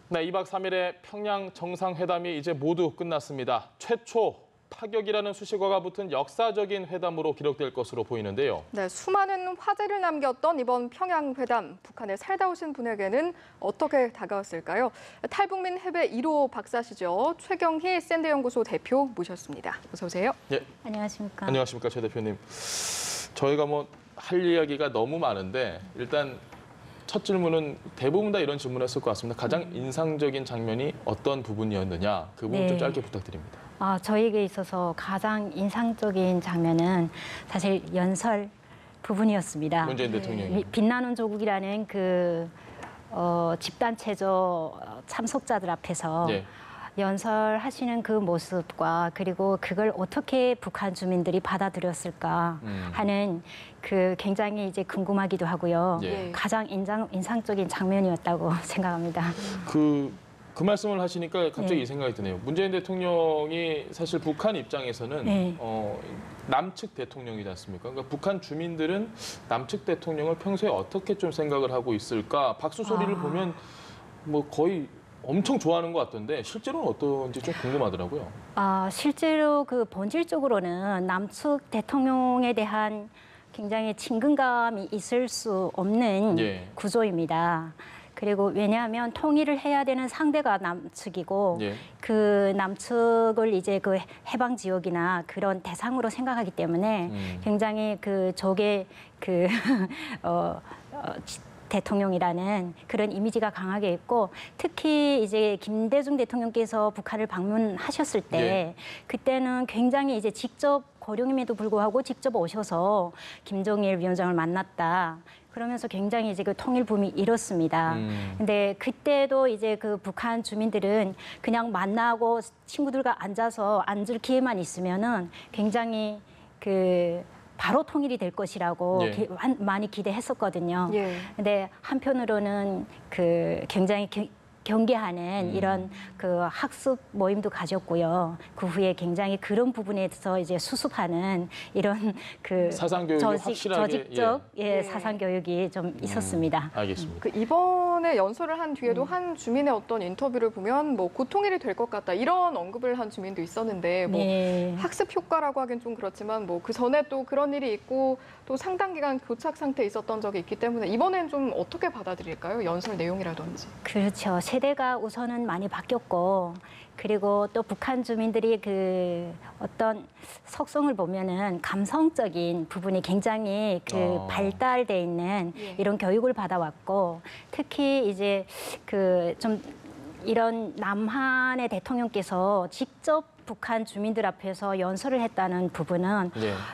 네, 2박 3일의 평양 정상회담이 이제 모두 끝났습니다. 최초 파격이라는 수식어가 붙은 역사적인 회담으로 기록될 것으로 보이는데요. 네, 수많은 화제를 남겼던 이번 평양 회담, 북한에 살다 오신 분에게는 어떻게 다가왔을까요? 탈북민 해외 1호 박사시죠. 최경희 샌드연구소 대표 모셨습니다. 어서 오세요. 예, 안녕하십니까. 안녕하십니까, 최 대표님. 저희가 할 이야기가 너무 많은데 일단 첫 질문은 대부분 다 이런 질문을 했을 것 같습니다. 가장 인상적인 장면이 어떤 부분이었느냐, 그 부분 좀 짧게 부탁드립니다. 저에게 있어서 가장 인상적인 장면은 사실 연설 부분이었습니다. 문재인 대통령이. 빛나는 조국이라는 집단체조 참석자들 앞에서 예. 연설하시는 그 모습과 그리고 그걸 어떻게 북한 주민들이 받아들였을까 하는 굉장히 이제 궁금하기도 하고요. 예. 가장 인상적인 장면이었다고 생각합니다. 그 말씀을 하시니까 갑자기 네. 이 생각이 드네요. 문재인 대통령이 사실 북한 입장에서는 네. 남측 대통령이지 않습니까? 그러니까 북한 주민들은 남측 대통령을 평소에 어떻게 좀 생각을 하고 있을까? 박수 소리를 보면 거의 엄청 좋아하는 것 같던데 실제로는 어떤지 좀 궁금하더라고요. 실제로 본질적으로는 남측 대통령에 대한 굉장히 친근감이 있을 수 없는 예. 구조입니다. 그리고 왜냐하면 통일을 해야 되는 상대가 남측이고 예. 그 남측을 이제 해방 지역이나 그런 대상으로 생각하기 때문에 굉장히 적의 대통령이라는 그런 이미지가 강하게 있고 특히 이제 김대중 대통령께서 북한을 방문하셨을 때 예. 그때는 굉장히 이제 직접 고령임에도 불구하고 직접 오셔서 김정일 위원장을 만났다. 그러면서 굉장히 이제 통일 붐이 일었습니다. 근데 그때도 이제 북한 주민들은 그냥 만나고 친구들과 앉아서 앉을 기회만 있으면은 굉장히 바로 통일이 될 것이라고 예. 많이 기대했었거든요. 예. 근데 한편으로는 굉장히 경계하는 이런 학습 모임도 가졌고요. 그 후에 굉장히 그런 부분에서 이제 수습하는 이런 사상 교육이 확실하게 조직적 사상 교육이 좀 있었습니다. 알겠습니다. 이번에 연설을 한 뒤에도 한 주민의 어떤 인터뷰를 보면 고통일이 될 것 같다 이런 언급을 한 주민도 있었는데 네. 학습 효과라고 하긴 좀 그렇지만 그 전에 또 그런 일이 있고 또 상당 기간 교착 상태에 있었던 적이 있기 때문에 이번엔 좀 어떻게 받아들일까요? 연설 내용이라든지. 그렇죠. 세대가 우선은 많이 바뀌었고 그리고 또 북한 주민들이 어떤 속성을 보면은 감성적인 부분이 굉장히 발달돼 있는 이런 교육을 받아왔고 특히 이제 좀 이런 남한의 대통령께서 직접 북한 주민들 앞에서 연설을 했다는 부분은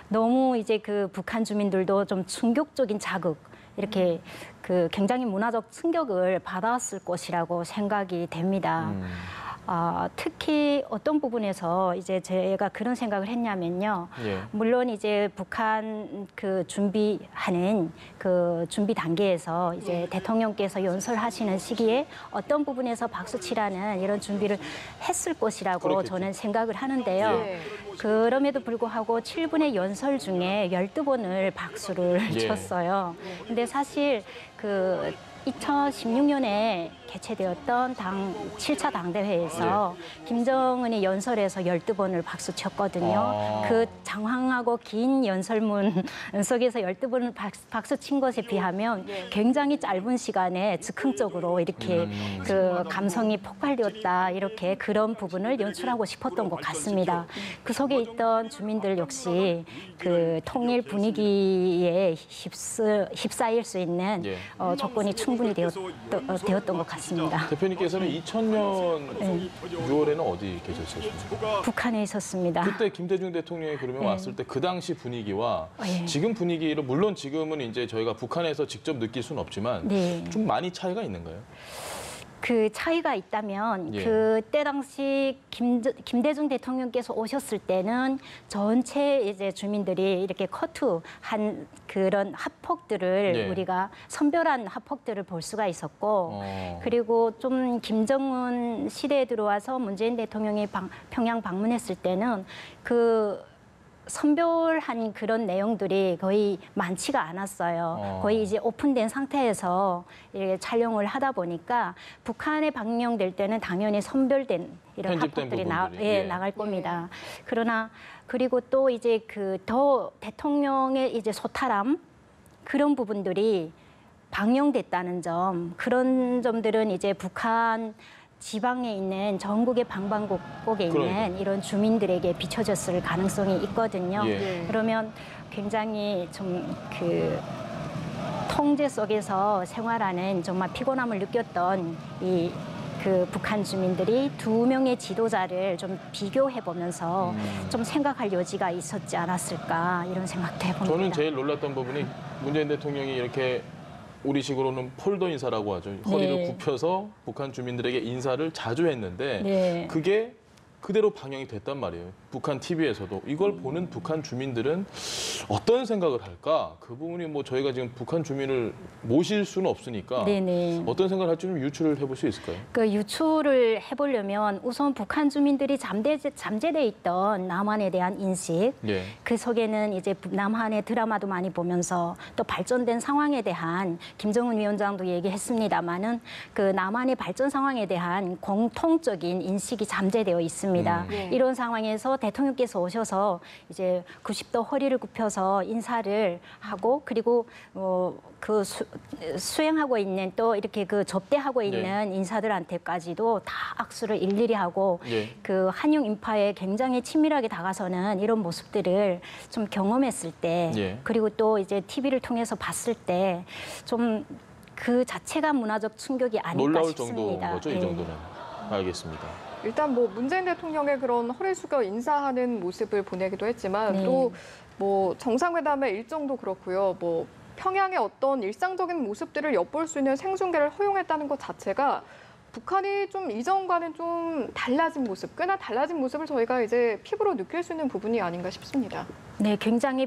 너무 이제 북한 주민들도 좀 충격적인 자극 이렇게 굉장히 문화적 충격을 받았을 것이라고 생각이 됩니다. 특히 어떤 부분에서 이제 제가 그런 생각을 했냐면요. 예. 물론 이제 북한 준비하는 준비 단계에서 이제 대통령께서 연설하시는 시기에 어떤 부분에서 박수치라는 이런 준비를 했을 것이라고 그렇겠죠. 저는 생각을 하는데요. 예. 그럼에도 불구하고 7분의 연설 중에 12번을 박수를 예. 쳤어요. 근데 사실 2016년에 개최되었던 7차 당대회에서 김정은이 연설에서 12번을 박수 쳤거든요. 그 장황하고 긴 연설문 속에서 12번을 박수 친 것에 비하면 굉장히 짧은 시간에 즉흥적으로 이렇게 감성이 폭발되었다. 이렇게 그런 부분을 연출하고 싶었던 것 같습니다. 그 속에 있던 주민들 역시 통일 분위기에 휩싸일 수 있는 조건이 충분히 되었던 것 같습니다. 대표님께서는 2000년 6월에는 어디 계셨습니까? 북한에 있었습니다. 그때 김대중 대통령이 그러면 왔을 때 그 당시 분위기와 예. 지금 분위기를 물론 지금은 이제 저희가 북한에서 직접 느낄 수는 없지만 좀 많이 차이가 있는가요? 그 차이가 있다면 그때 당시 김대중 대통령께서 오셨을 때는 전체 이제 주민들이 이렇게 커트한 그런 합폭들을 우리가 선별한 합폭들을 볼 수가 있었고 그리고 좀 김정은 시대에 들어와서 문재인 대통령이 평양 방문했을 때는 선별한 그런 내용들이 거의 많지가 않았어요. 거의 이제 오픈된 상태에서 이렇게 촬영을 하다 보니까 북한에 방영될 때는 당연히 선별된 이런 편집된 화법들이 부분들이, 예, 예. 나갈 겁니다. 그러나 그리고 또 이제 그 더 대통령의 이제 소탈함 그런 부분들이 방영됐다는 점, 그런 점들은 이제 북한 지방에 있는 전국의 방방곡곡에 있는 그러니까요. 이런 주민들에게 비춰졌을 가능성이 있거든요. 예. 그러면 굉장히 좀 그 통제 속에서 생활하는 정말 피곤함을 느꼈던 이 그 북한 주민들이 두 명의 지도자를 좀 비교해 보면서 좀 생각할 여지가 있었지 않았을까 이런 생각도 해봅니다. 저는 제일 놀랐던 부분이 문재인 대통령이 이렇게 우리식으로는 폴더 인사라고 하죠. 허리를 네. 굽혀서 북한 주민들에게 인사를 자주 했는데 네. 그게 그대로 방영이 됐단 말이에요. 북한 TV에서도. 이걸 보는 북한 주민들은 어떤 생각을 할까? 그 부분이 뭐 저희가 지금 북한 주민을 모실 수는 없으니까 네네. 어떤 생각을 할지 좀 유추를 해볼 수 있을까요? 그 유추를 해보려면 우선 북한 주민들이 잠재돼 있던 남한에 대한 인식, 예. 그 속에는 이제 남한의 드라마도 많이 보면서 또 발전된 상황에 대한 김정은 위원장도 얘기했습니다마는 그 남한의 발전 상황에 대한 공통적인 인식이 잠재되어 있습니다. 네. 이런 상황에서 대통령께서 오셔서 이제 90도 허리를 굽혀서 인사를 하고 그리고 그 수행하고 있는 또 이렇게 그 접대하고 있는 인사들한테까지도 다 악수를 일일이 하고 예. 그 한중 인파에 굉장히 친밀하게 다가서는 이런 모습들을 좀 경험했을 때 예. 그리고 또 이제 TV를 통해서 봤을 때 좀 그 자체가 문화적 충격이 아닐까 놀라울 싶습니다. 정도인 거죠, 예. 이 정도는. 알겠습니다. 일단 뭐 문재인 대통령의 그런 허리 숙여 인사하는 모습을 보내기도 했지만 네. 또 뭐 정상회담의 일정도 그렇고요. 뭐 평양의 어떤 일상적인 모습들을 엿볼 수 있는 생중계를 허용했다는 것 자체가 북한이 좀 이전과는 좀 달라진 모습, 꽤나 달라진 모습을 저희가 이제 피부로 느낄 수 있는 부분이 아닌가 싶습니다. 네, 굉장히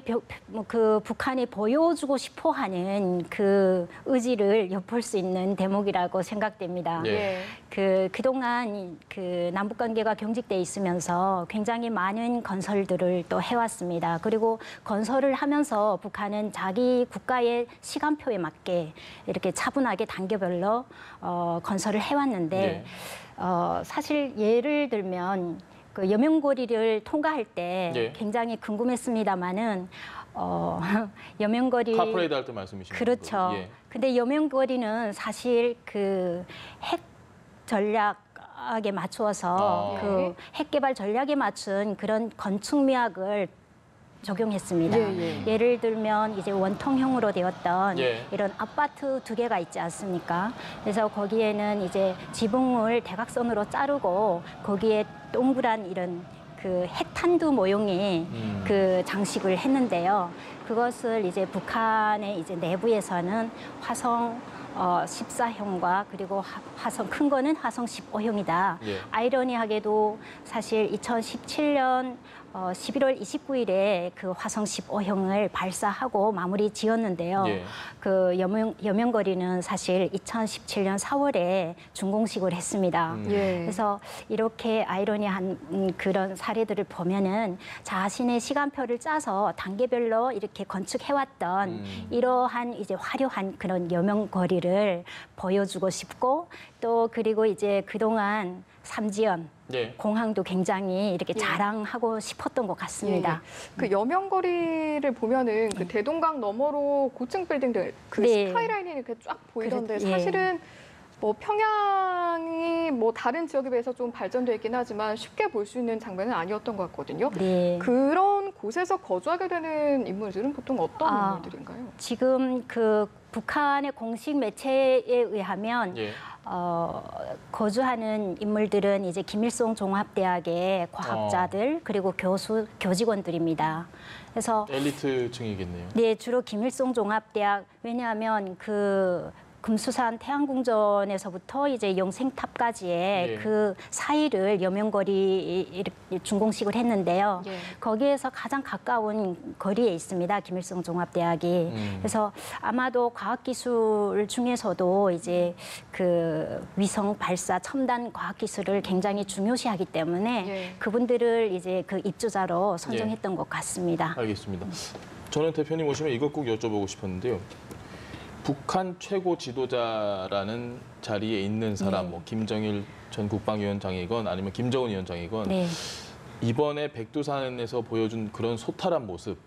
그 북한이 보여주고 싶어하는 그 의지를 엿볼 수 있는 대목이라고 생각됩니다. 예. 그동안 그 남북 관계가 경직돼 있으면서 굉장히 많은 건설들을 또 해왔습니다. 그리고 건설을 하면서 북한은 자기 국가의 시간표에 맞게 이렇게 차분하게 단계별로 건설을 해왔는데 예. 사실 예를 들면 그 여명거리를 통과할 때 예. 굉장히 궁금했습니다마는 여명거리 카프레이드 할 때 말씀이신 그렇죠. 거죠? 예. 근데 여명거리는 사실 그 핵 전략에 맞추어서 아. 그 핵 개발 전략에 맞춘 그런 건축미학을 적용했습니다. 예를 들면 이제 원통형으로 되었던 예. 이런 아파트 두 개가 있지 않습니까? 그래서 거기에는 이제 지붕을 대각선으로 자르고 거기에 동그란 이런 그 핵탄두 모형의 그 장식을 했는데요. 그것을 이제 북한의 이제 내부에서는 화성 14형과 그리고 화성 큰 거는 화성 15형이다. 예. 아이러니하게도 사실 2017년 11월 29일에 그 화성 15형을 발사하고 마무리 지었는데요. 예. 그 여명거리는 사실 2017년 4월에 준공식을 했습니다. 예. 그래서 이렇게 아이러니한 그런 사례들을 보면은 자신의 시간표를 짜서 단계별로 이렇게 건축해왔던 이러한 이제 화려한 그런 여명거리를 보여주고 싶고 또 그리고 이제 그동안 삼지연 예. 공항도 굉장히 이렇게 예. 자랑하고 싶었던 것 같습니다. 그 여명거리를 보면은 그 대동강 너머로 고층 빌딩들 그 네. 스카이라인이 이렇게 쫙 보이던데 예. 사실은 뭐 평양이 뭐 다른 지역에 비해서 좀 발전돼 있긴 하지만 쉽게 볼 수 있는 장면은 아니었던 것 같거든요. 네. 그런 곳에서 거주하게 되는 인물들은 보통 어떤 인물들인가요? 지금 그 북한의 공식 매체에 의하면 예. 거주하는 인물들은 이제 김일성 종합대학의 과학자들 그리고 교직원들입니다. 그래서 엘리트층이겠네요. 네, 주로 김일성 종합대학 왜냐하면 그 금수산 태양궁전에서부터 이제 영생탑까지의 예. 그 사이를 여명거리 이렇게 준공식을 했는데요. 예. 거기에서 가장 가까운 거리에 있습니다. 김일성 종합대학이. 그래서 아마도 과학기술 중에서도 이제 그 위성 발사 첨단 과학기술을 굉장히 중요시하기 때문에 예. 그분들을 이제 그 입주자로 선정했던 것 같습니다. 알겠습니다. 저는 대표님 오시면 이것 꼭 여쭤보고 싶었는데요. 북한 최고 지도자라는 자리에 있는 사람, 네. 뭐 김정일 전 국방위원장이건 아니면 김정은 위원장이건 네. 이번에 백두산에서 보여준 그런 소탈한 모습.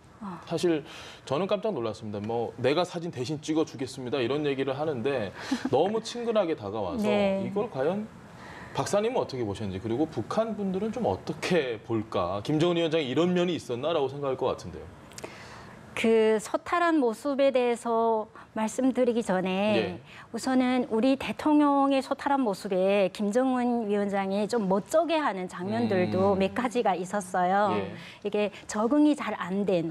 사실 저는 깜짝 놀랐습니다. 뭐 내가 사진 대신 찍어주겠습니다 이런 얘기를 하는데 너무 친근하게 다가와서 네. 이걸 과연 박사님은 어떻게 보셨는지 그리고 북한 분들은 좀 어떻게 볼까? 김정은 위원장이 이런 면이 있었나라고 생각할 것 같은데요. 그 소탈한 모습에 대해서 말씀드리기 전에 예. 우선은 우리 대통령의 소탈한 모습에 김정은 위원장이 좀 멋쩍게 하는 장면들도 몇 가지가 있었어요. 예. 이게 적응이 잘 안 된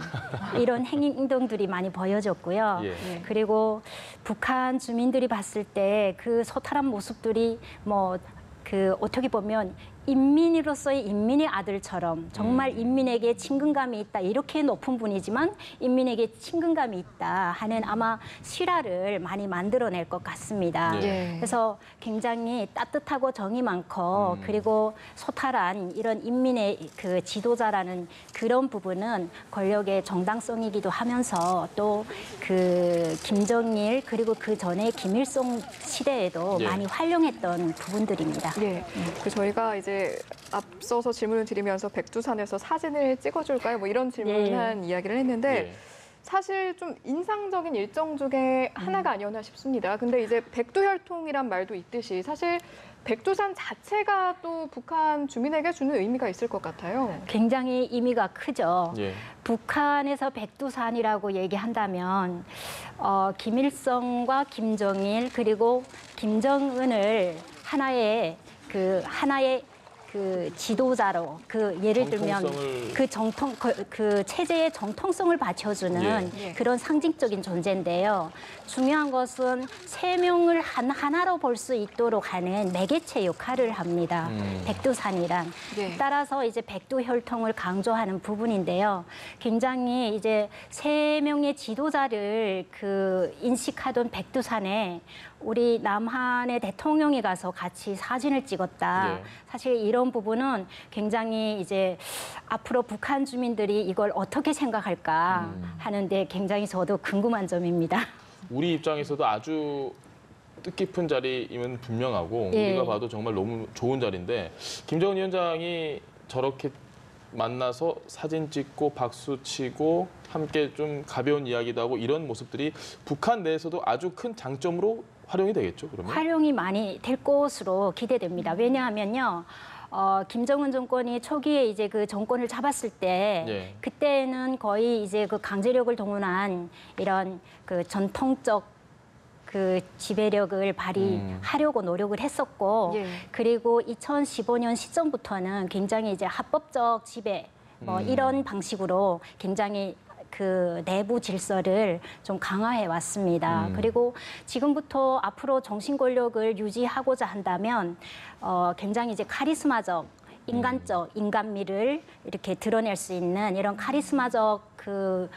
이런 행동들이 많이 보여졌고요. 예. 그리고 북한 주민들이 봤을 때 그 소탈한 모습들이 뭐 그 어떻게 보면 인민으로서의 인민의 아들처럼 정말 인민에게 친근감이 있다. 이렇게 높은 분이지만 인민에게 친근감이 있다 하는 아마 실화를 많이 만들어낼 것 같습니다. 예. 그래서 굉장히 따뜻하고 정이 많고 그리고 소탈한 이런 인민의 그 지도자라는 그런 부분은 권력의 정당성이기도 하면서 또 그 김정일 그리고 그 전에 김일성 시대에도 예. 많이 활용했던 부분들입니다. 예. 그 저희가 이제 앞서서 질문을 드리면서 백두산에서 사진을 찍어줄까요? 뭐 이런 질문을 예. 한 이야기를 했는데 예. 사실 좀 인상적인 일정 중에 하나가 아니었나 싶습니다. 근데 이제 백두혈통이란 말도 있듯이 사실 백두산 자체가 또 북한 주민에게 주는 의미가 있을 것 같아요. 굉장히 의미가 크죠. 예. 북한에서 백두산이라고 얘기한다면 김일성과 김정일 그리고 김정은을 하나의 그 지도자로 그 예를 들면 정통성을- 그 체제의 정통성을 받쳐주는 예. 그런 상징적인 존재인데요. 중요한 것은 세 명을 하나로 볼 수 있도록 하는 매개체 역할을 합니다. 백두산이란. 예. 따라서 이제 백두혈통을 강조하는 부분인데요. 굉장히 이제 세 명의 지도자를 그 인식하던 백두산에 우리 남한의 대통령이 가서 같이 사진을 찍었다. 예. 사실 이런 부분은 굉장히 이제 앞으로 북한 주민들이 이걸 어떻게 생각할까 하는데 굉장히 저도 궁금한 점입니다. 우리 입장에서도 아주 뜻깊은 자리임은 분명하고 예. 우리가 봐도 정말 너무 좋은 자리인데 김정은 위원장이 저렇게 만나서 사진 찍고 박수 치고 함께 좀 가벼운 이야기도 하고 이런 모습들이 북한 내에서도 아주 큰 장점으로 활용이 되겠죠, 그러면? 활용이 많이 될 것으로 기대됩니다. 왜냐하면요. 김정은 정권이 초기에 이제 그 정권을 잡았을 때 예. 그때는 거의 이제 그 강제력을 동원한 이런 그 전통적 그 지배력을 발휘하려고 노력을 했었고 예. 그리고 2015년 시점부터는 굉장히 이제 합법적 지배 뭐 이런 방식으로 굉장히 그 내부 질서를 좀 강화해 왔습니다. 그리고 지금부터 앞으로 정신 권력을 유지하고자 한다면 굉장히 이제 카리스마적, 인간적, 인간미를 이렇게 드러낼 수 있는 이런 카리스마적 그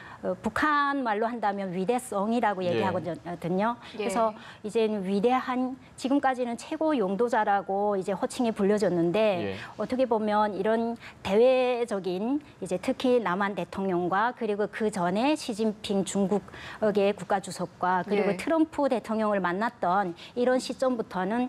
북한 말로 한다면 위대성이라고 예. 얘기하거든요. 예. 그래서 이제는 위대한 지금까지는 최고 용도자라고 이제 호칭이 불려졌는데 예. 어떻게 보면 이런 대외적인 이제 특히 남한 대통령과 그리고 그 전에 시진핑 중국의 국가주석과 그리고 예. 트럼프 대통령을 만났던 이런 시점부터는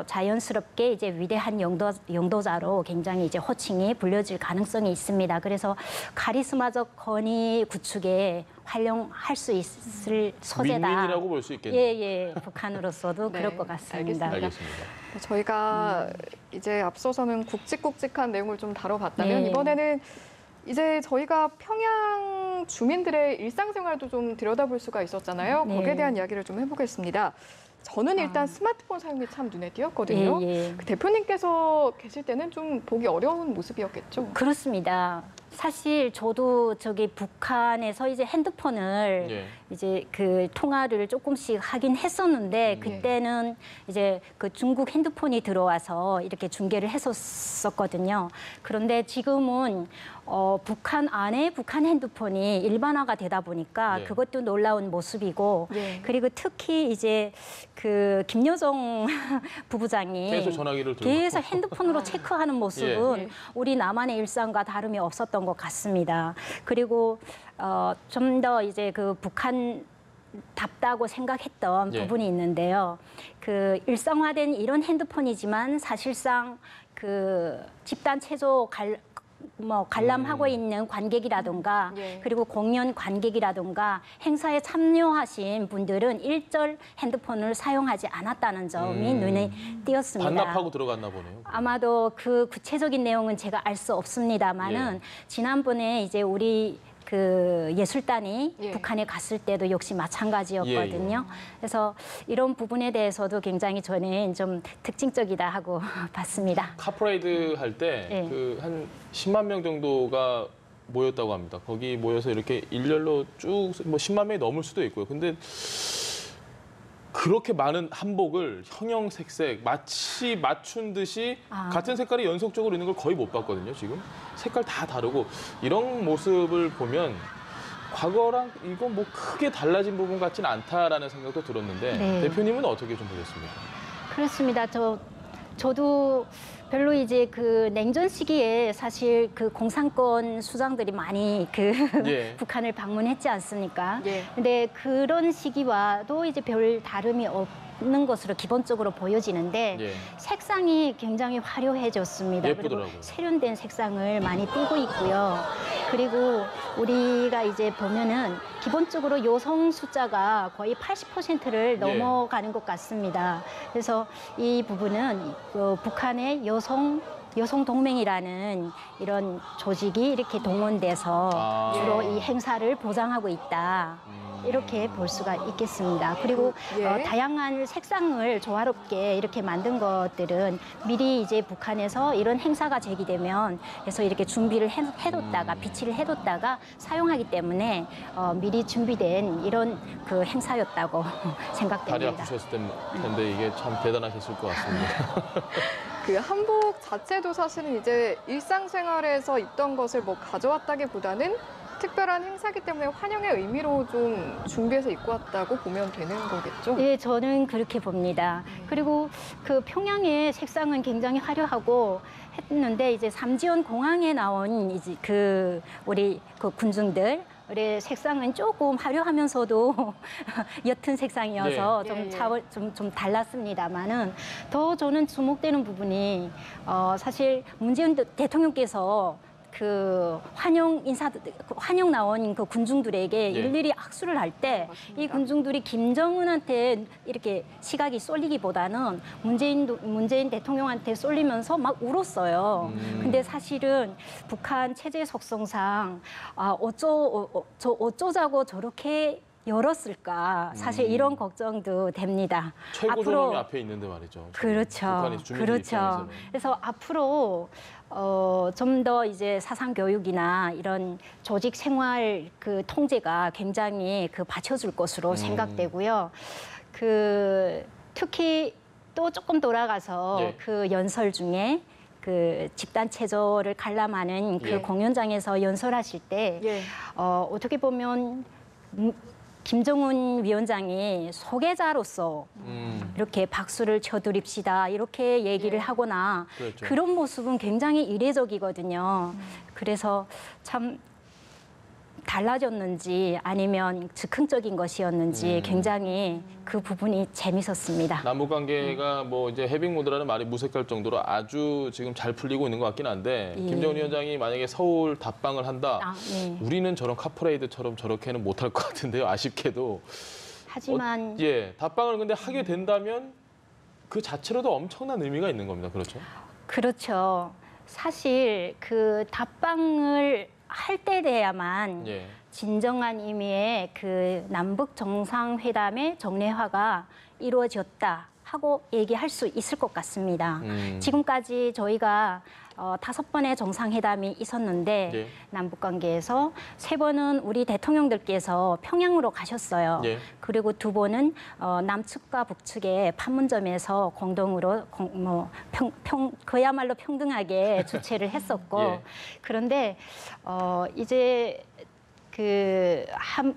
자연스럽게 이제 위대한 용도자로 굉장히 이제 호칭이 불려질 가능성이 있습니다. 그래서 카리스마적 권위 구축에 활용할 수 있을 소재다. 윈윈이라고 볼 수 있겠네요. 예. 북한으로서도 네, 그럴 것 같습니다. 알겠습니다. 저희가 이제 앞서서는 굵직굵직한 내용을 좀 다뤄봤다면 네. 이번에는 이제 저희가 평양 주민들의 일상생활도 좀 들여다볼 수가 있었잖아요. 네. 거기에 대한 이야기를 좀 해보겠습니다. 저는 일단 스마트폰 사용이 참 눈에 띄었거든요. 예. 그 대표님께서 계실 때는 좀 보기 어려운 모습이었겠죠. 그렇습니다. 사실 저도 저기 북한에서 이제 핸드폰을 예. 이제 그 통화를 조금씩 하긴 했었는데 그때는 이제 그 중국 핸드폰이 들어와서 이렇게 중계를 했었거든요. 그런데 지금은 북한 안에 북한 핸드폰이 일반화가 되다 보니까 예. 그것도 놀라운 모습이고 예. 그리고 특히 이제 그 김여정 부부장이 계속 전화기를 들고. 계속 핸드폰으로 체크하는 모습은 예. 우리 남한의 일상과 다름이 없었던 것 같습니다. 그리고 좀 더 이제 그 북한답다고 생각했던 예. 부분이 있는데요. 그 일상화된 이런 핸드폰이지만 사실상 그 집단 체조 관람하고 있는 관객이라든가 예. 그리고 공연 관객이라든가 행사에 참여하신 분들은 일절 핸드폰을 사용하지 않았다는 점이 눈에 띄었습니다. 반납하고 들어갔나 보네요. 아마도 그 구체적인 내용은 제가 알 수 없습니다만은 예. 지난번에 이제 우리 그 예술단이 예. 북한에 갔을 때도 역시 마찬가지였거든요. 그래서 이런 부분에 대해서도 굉장히 저는 좀 특징적이다 하고 봤습니다. 카프레이드 할 때 예. 그 한 10만 명 정도가 모였다고 합니다. 거기 모여서 이렇게 일렬로 쭉 뭐 10만 명이 넘을 수도 있고요. 근데 그렇게 많은 한복을 형형색색 마치 맞춘 듯이 같은 색깔이 연속적으로 있는 걸 거의 못 봤거든요. 지금 색깔 다 다르고 이런 모습을 보면 과거랑 이거 뭐 크게 달라진 부분 같지는 않다라는 생각도 들었는데 네. 대표님은 어떻게 좀 보셨습니까? 그렇습니다. 저도 별로 이제 그 냉전 시기에 사실 그 공산권 수장들이 많이 그 예. 북한을 방문했지 않습니까? 예. 근데 그런 시기와도 이제 별 다름이 없는 것으로 기본적으로 보여지는데 예. 색상이 굉장히 화려해졌습니다. 예쁘더라고요. 그리고 세련된 색상을 많이 띠고 있고요. 그리고 우리가 이제 보면은 기본적으로 여성 숫자가 거의 80%를 넘어가는 것 같습니다. 그래서 이 부분은 북한의 여성 동맹이라는 이런 조직이 이렇게 동원돼서 주로 이 행사를 보장하고 있다. 이렇게 볼 수가 있겠습니다. 그리고 예. 다양한 색상을 조화롭게 이렇게 만든 것들은 미리 이제 북한에서 이런 행사가 제기되면 그래서 이렇게 준비를 해뒀다가 비치를 해뒀다가 사용하기 때문에 미리 준비된 이런 그 행사였다고 다리 생각됩니다. 아프셨을 텐데 이게 참 대단하셨을 것 같습니다. 그 한복 자체도 사실은 이제 일상생활에서 입던 것을 뭐 가져왔다기보다는 특별한 행사기 때문에 환영의 의미로 좀 준비해서 입고 왔다고 보면 되는 거겠죠? 예, 저는 그렇게 봅니다. 그리고 그 평양의 색상은 굉장히 화려하고 했는데 이제 삼지연 공항에 나온 이제 그 우리 그 군중들 의 색상은 조금 화려하면서도 옅은 색상이어서 네. 좀 달랐습니다만은 더 저는 주목되는 부분이 사실 문재인 대통령께서 그 환영 나온 그 군중들에게 예. 일일이 악수를 할 때 맞습니다. 이 군중들이 김정은한테 이렇게 시각이 쏠리기보다는 문재인 대통령한테 쏠리면서 막 울었어요. 근데 사실은 북한 체제 속성상 어쩌자고 저렇게 열었을까 사실 이런 걱정도 됩니다. 최고조명이 앞에 있는데 말이죠. 그렇죠. 북한의 주민들 그렇죠. 입장에서는. 그래서 앞으로 좀 더 이제 사상 교육이나 이런 조직 생활 그 통제가 굉장히 그 받쳐줄 것으로 생각되고요. 그 특히 또 조금 돌아가서 예. 그 연설 중에 그 집단 체조를 관람하는 그 예. 공연장에서 연설하실 때 예. 어떻게 보면 김정은 위원장이 소개자로서 이렇게 박수를 쳐드립시다 이렇게 얘기를 예. 하거나 그렇죠. 그런 모습은 굉장히 이례적이거든요. 그래서 참 달라졌는지 아니면 즉흥적인 것이었는지 굉장히 그 부분이 재밌었습니다. 남북 관계가 뭐 이제 해빙 모드라는 말이 무색할 정도로 아주 지금 잘 풀리고 있는 것 같긴 한데 예. 김정은 위원장이 만약에 서울 답방을 한다. 네. 우리는 저런 카프레이드처럼 저렇게는 못할 것 같은데요. 아쉽게도. 하지만 답방을 근데 하게 된다면 그 자체로도 엄청난 의미가 있는 겁니다. 그렇죠? 그렇죠. 사실 그 답방을 할 때 돼야만 예. 진정한 의미의 그 남북 정상회담의 정례화가 이루어졌다. 하고 얘기할 수 있을 것 같습니다. 지금까지 저희가 5번의 정상회담이 있었는데 예. 남북 관계에서 3번은 우리 대통령들께서 평양으로 가셨어요. 예. 그리고 2번은 남측과 북측의 판문점에서 공동으로 그야말로 평등하게 주최를 했었고 예. 그런데 이제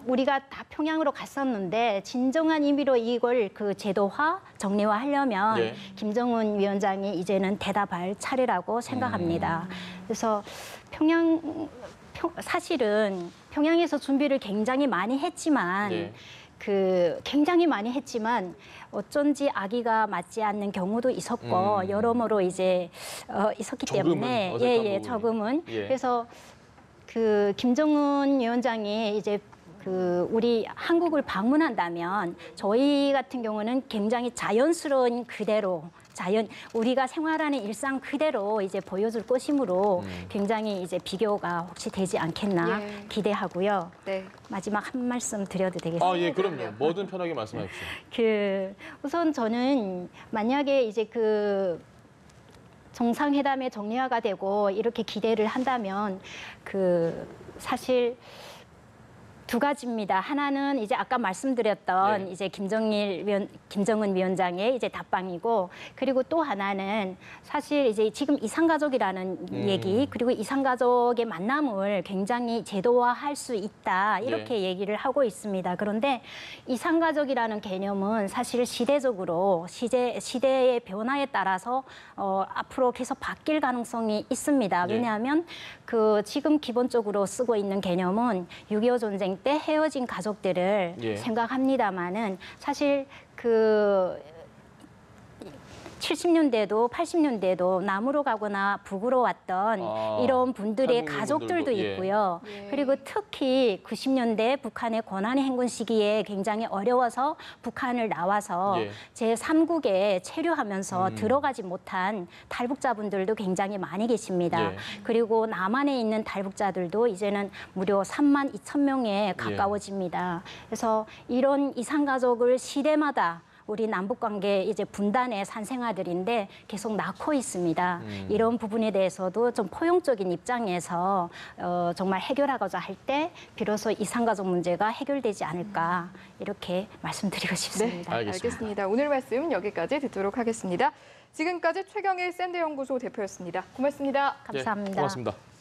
우리가 다 평양으로 갔었는데 진정한 의미로 이걸 제도화, 정례화하려면 예. 김정은 위원장이 이제는 대답할 차례라고 생각합니다. 그래서 사실은 평양에서 준비를 굉장히 많이 했지만 예. 굉장히 많이 했지만 어쩐지 아기가 맞지 않는 경우도 있었고 여러모로 이제 있었기 때문에 어색한 부분이. 조금은 예. 그래서 김정은 위원장이 이제 우리 한국을 방문한다면 저희 같은 경우는 굉장히 자연스러운 그대로 우리가 생활하는 일상 그대로 이제 보여줄 것이므로 굉장히 이제 비교가 혹시 되지 않겠나 예. 기대하고요. 네. 마지막 한 말씀 드려도 되겠습니까? 아, 예, 그럼요. 뭐든 편하게 말씀하십시오. 우선 저는 만약에 이제 정상회담의 정례화가 되고 이렇게 기대를 한다면 사실 2가지입니다. 하나는 이제 아까 말씀드렸던 네. 이제 김정은 위원장의 이제 답방이고 그리고 또 하나는 사실 이제 지금 이산가족이라는 얘기 그리고 이산가족의 만남을 굉장히 제도화할 수 있다 이렇게 네. 얘기를 하고 있습니다. 그런데 이산가족이라는 개념은 사실 시대적으로 시대의 변화에 따라서 앞으로 계속 바뀔 가능성이 있습니다. 네. 왜냐하면 지금 기본적으로 쓰고 있는 개념은 6.25 전쟁 때 헤어진 가족들을 예. 생각합니다마는 사실 70년대도 80년대도 남으로 가거나 북으로 왔던 이런 분들의 탈북민 가족들도 분들도, 예. 있고요. 예. 그리고 특히 90년대 북한의 권한의 행군 시기에 굉장히 어려워서 북한을 나와서 예. 제3국에 체류하면서 들어가지 못한 탈북자분들도 굉장히 많이 계십니다. 예. 그리고 남한에 있는 탈북자들도 이제는 무려 3만 2천 명에 가까워집니다. 그래서 이런 이산가족을 시대마다 우리 남북관계 이제 분단의 산생아들인데 계속 낳고 있습니다. 이런 부분에 대해서도 좀 포용적인 입장에서 정말 해결하고자 할 때 비로소 이산가족 문제가 해결되지 않을까 이렇게 말씀드리고 싶습니다. 네, 알겠습니다. 오늘 말씀 여기까지 듣도록 하겠습니다. 지금까지 최경일 샌드연구소 대표였습니다. 고맙습니다. 감사합니다. 예, 고맙습니다.